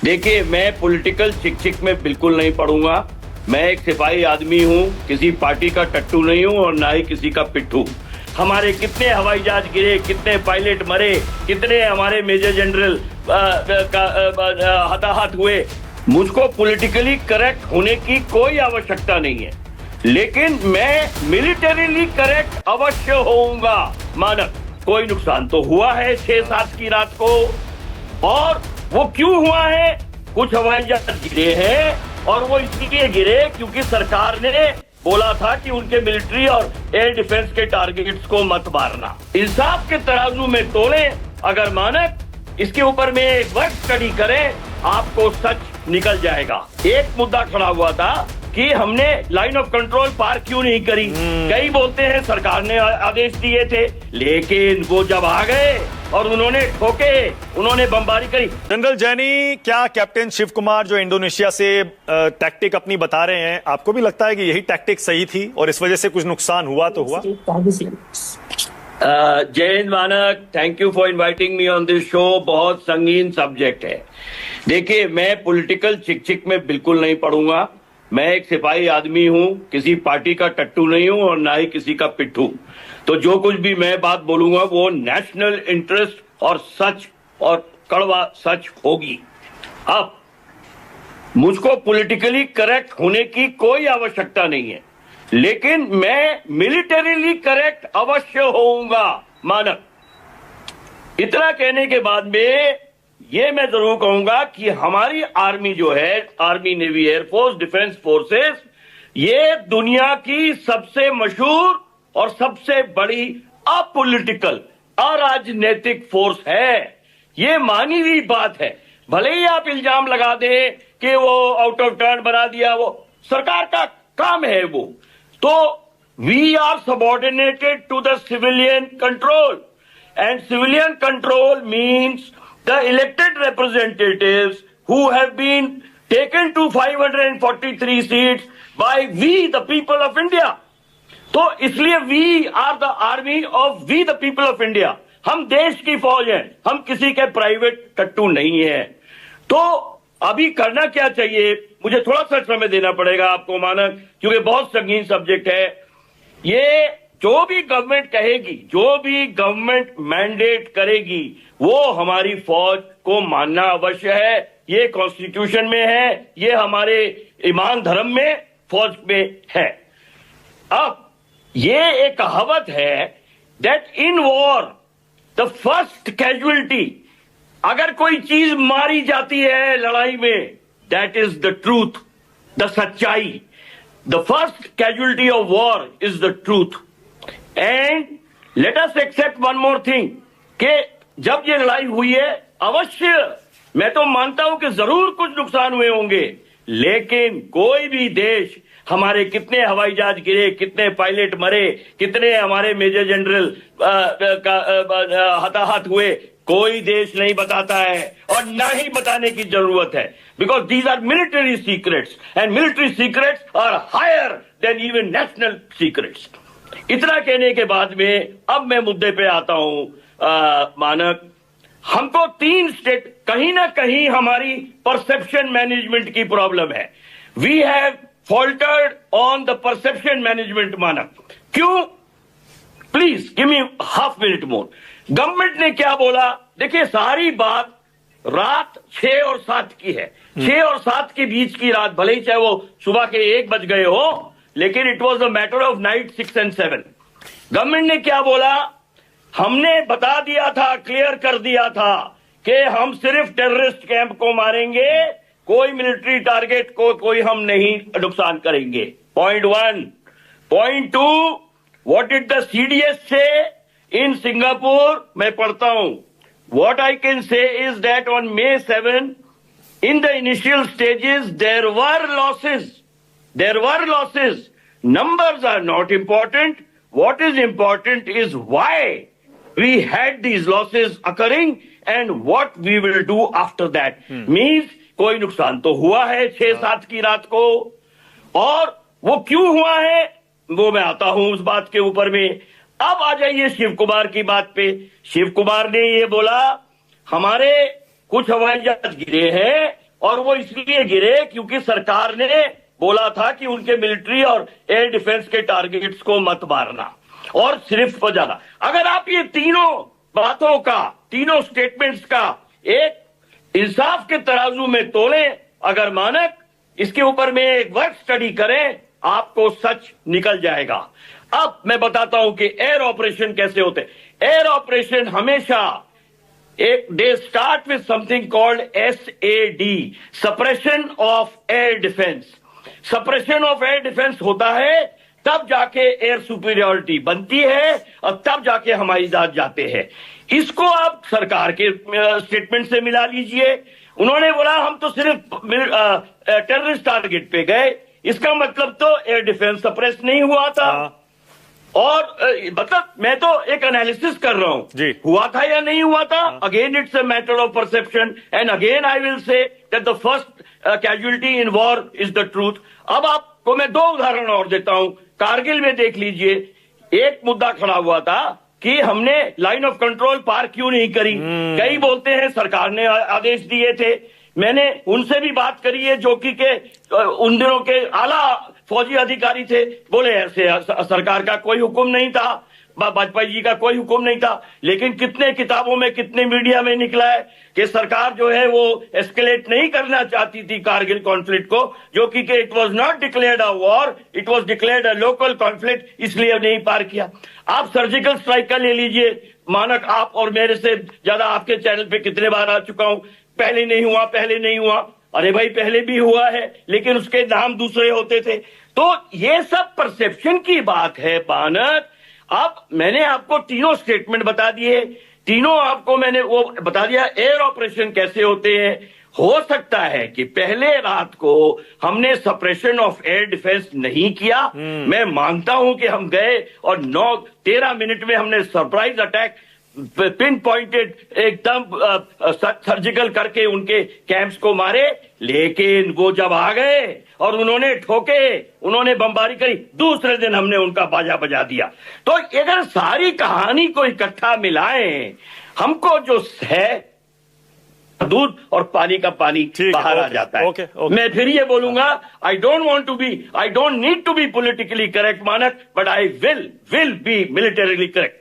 देखिए, मैं पॉलिटिकल चिक चिक में बिल्कुल नहीं पढ़ूंगा। मैं एक सिपाही आदमी हूं, किसी पार्टी का टट्टू नहीं हूं और ना ही किसी का पिट्ठू। हमारे कितने हवाई जहाज गिरे, कितने पायलट मरे, कितने हमारे मेजर जनरल हताहत हुए, मुझको पॉलिटिकली करेक्ट होने की कोई आवश्यकता नहीं है, लेकिन मैं मिलिटरीली करेक्ट अवश्य होऊंगा। मानक, कोई नुकसान तो हुआ है 6-7 की रात को, और वो क्यों हुआ है? कुछ हवाई जहाज गिरे हैं और वो इसलिए गिरे क्योंकि सरकार ने बोला था कि उनके मिलिट्री और एयर डिफेंस के टारगेट्स को मत मारना। इंसाफ के तराजू में तोलें। अगर मानक इसके ऊपर में एक वर्क स्टडी करें, आपको सच निकल जाएगा। एक मुद्दा खड़ा हुआ था कि हमने लाइन ऑफ कंट्रोल पार क्यों नहीं करी। कई बोलते हैं सरकार ने आदेश दिए थे, लेकिन वो जब आ गए और उन्होंने ठोके, उन्होंने बमबारी करी। जनरल जैनी, क्या कैप्टन शिव कुमार जो इंडोनेशिया से टैक्टिक अपनी बता रहे हैं, आपको भी लगता है कि यही टैक्टिक सही थी और इस वजह से कुछ नुकसान हुआ तो हुआ? जय हिंद मानक, thank you for inviting me on this show. बहुत संगीन सब्जेक्ट है। देखिए, मैं पॉलिटिकल चिक चिक में बिल्कुल नहीं पढ़ूंगा। मैं एक सिपाही आदमी हूं, किसी पार्टी का टट्टू नहीं हूं और ना ही किसी का पिट्ठू। तो जो कुछ भी मैं बात बोलूंगा वो नेशनल इंटरेस्ट और सच और कड़वा सच होगी। अब मुझको पॉलिटिकली करेक्ट होने की कोई आवश्यकता नहीं है, लेकिन मैं मिलिटरीली करेक्ट अवश्य होऊंगा। मानक, इतना कहने के बाद में ये मैं जरूर कहूंगा कि हमारी आर्मी जो है, army, navy, air force, defence forces, ये दुनिया की सबसे मशहूर और सबसे बड़ी अपॉलिटिकल, अराजनीतिक फोर्स है। ये मानी हुई बात है। भले ही आप इल्जाम लगा दें कि वो आउट ऑफ टर्न बना दिया, वो सरकार का काम है वो। तो we are subordinated to the civilian control, and civilian control means the elected representatives who have been taken to 543 seats by we the people of India. तो इसलिए we are the army of we the people of India. हम देश की फौज हैं, हम किसी के प्राइवेट टट्टू नहीं हैं। तो अभी करना क्या चाहिए? मुझे थोड़ा सा समय देना पड़ेगा आपको मानक, क्योंकि बहुत संगीन सब्जेक्ट है ये। जो भी गवर्नमेंट कहेगी, जो भी गवर्नमेंट मैंडेट करेगी, वो हमारी फौज को मानना अवश्य है। ये कॉन्स्टिट्यूशन में है, ये हमारे ईमान धर्म में, फौज में है। अब ये एक कहावत है that in war the first casualty, अगर कोई चीज मारी जाती है लड़ाई में, that is the truth, the सच्चाई। The first casualty of war is the truth. And let us accept one more thing कि जब ये लड़ाई हुई है, अवश्य मैं तो मानता हूं कि जरूर कुछ नुकसान हुए होंगे, लेकिन कोई भी देश, हमारे कितने हवाई जहाज गिरे, कितने पायलट मरे, कितने हमारे मेजर जनरल हताहत हुए, कोई देश नहीं बताता है और ना ही बताने की जरूरत है। Because these are military secrets and military secrets are higher than even national secrets. इतना कहने के बाद में अब मैं मुद्दे पे आता हूं। मानक, हमको 3 स्टेट, कहीं ना कहीं हमारी परसेप्शन मैनेजमेंट की प्रॉब्लम है। We have faltered on the perception management. Manak, क्यों? Please give me half minute more. Government ने क्या बोला? देखिए, सारी बात रात 6 और 7 की है। 6 और 7 के बीच की रात, भले ही चाहे वो सुबह के 1 बज गए हो, लेकिन it was a matter of night 6 and 7। Government ने क्या बोला? हमने बता दिया था, क्लियर कर दिया था कि हम सिर्फ टेररिस्ट कैंप को मारेंगे, कोई मिलिट्री टारगेट को कोई हम नहीं नुकसान करेंगे। Point 1। Point 2, what did the CDS say in Singapore? मैं पढ़ता हूं। What I can say is that on May 7 in the initial stages there were losses. There were losses. Numbers are not important. What is important is why we had these losses occurring and what we will do after that. Means कोई नुकसान तो हुआ है 6-7 की रात को, और वो क्यों हुआ है वो मैं आता हूं उस बात के ऊपर में। अब आ जाइए शिव कुमार की बात पे। शिव कुमार ने ये बोला हमारे कुछ हवाई जहाज गिरे हैं और वो इसलिए गिरे क्योंकि सरकार ने बोला था कि उनके मिलिट्री और एयर डिफेंस के टारगेट्स को मत मारना और सिर्फ वजह। अगर आप ये तीनों बातों का, तीनों स्टेटमेंट्स का एक इंसाफ के तराजू में तोलें, अगर मानक इसके ऊपर में एक वर्क स्टडी करें, आपको सच निकल जाएगा। अब मैं बताता हूं कि एयर ऑपरेशन कैसे होते हैं। एयर ऑपरेशन हमेशा एक they start with something called SAD, suppression of air defence. Suppression of air defence होता है तब जाके एयर सुपीरियरिटी बनती है और तब जाके हवाई जहाज जाते हैं। इसको आप सरकार के स्टेटमेंट से मिला लीजिए। उन्होंने बोला हम तो सिर्फ टेररिस्ट टारगेट पे गए, इसका मतलब तो एयर डिफेंस सप्रेस नहीं हुआ था। और मतलब मैं तो एक एनालिसिस कर रहा हूं, हुआ था या नहीं हुआ था। Again it's a matter of perception and again I will say that the first casualty in war is the truth. अब आपको मैं 2 उदाहरण और देता हूं। कारगिल में देख लीजिए, एक मुद्दा खड़ा हुआ था कि हमने लाइन ऑफ कंट्रोल पार क्यों नहीं करी। कई बोलते हैं सरकार ने आदेश दिए थे। मैंने उनसे भी बात करी है जो कि उन दिनों के आला फौजी अधिकारी थे, बोले ऐसे सरकार का कोई हुक्म नहीं था, वाजपेयी जी का कोई हुक्म नहीं था। लेकिन कितने किताबों में, कितने मीडिया में निकला है कि सरकार जो है वो एस्केलेट नहीं करना चाहती थी कारगिल कॉन्फ्लिक्ट को, जो कि it was not declared a war, it was declared a local conflict, इसलिए नहीं पार किया। आप सर्जिकल स्ट्राइक का ले लीजिए। मानक आप और मेरे से ज्यादा आपके चैनल पे कितने बार आ चुका हूं, पहले नहीं हुआ, पहले नहीं हुआ। अरे भाई पहले भी हुआ है, लेकिन उसके नाम दूसरे होते थे। तो ये सब परसेप्शन की बात है मानक। अब मैंने आपको तीनों स्टेटमेंट बता दिए, तीनों आपको मैंने वो बता दिया एयर ऑपरेशन कैसे होते हैं। हो सकता है कि पहले रात को हमने सप्रेशन ऑफ एयर डिफेंस नहीं किया। मैं मानता हूं कि हम गए और 9-13 मिनट में हमने सरप्राइज अटैक पिन पॉइंटेड एकदम सर्जिकल करके उनके कैंप्स को मारे। लेकिन वो जब आ गए और उन्होंने ठोके, उन्होंने बमबारी करी, दूसरे दिन हमने उनका बाजा बजा दिया। तो अगर सारी कहानी को इकट्ठा मिलाएं, हमको जो है दूध और पानी का पानी बाहर आ जाता है। मैं फिर ये बोलूंगा, I don't need to be politically correct Manak, but I will be militarily correct.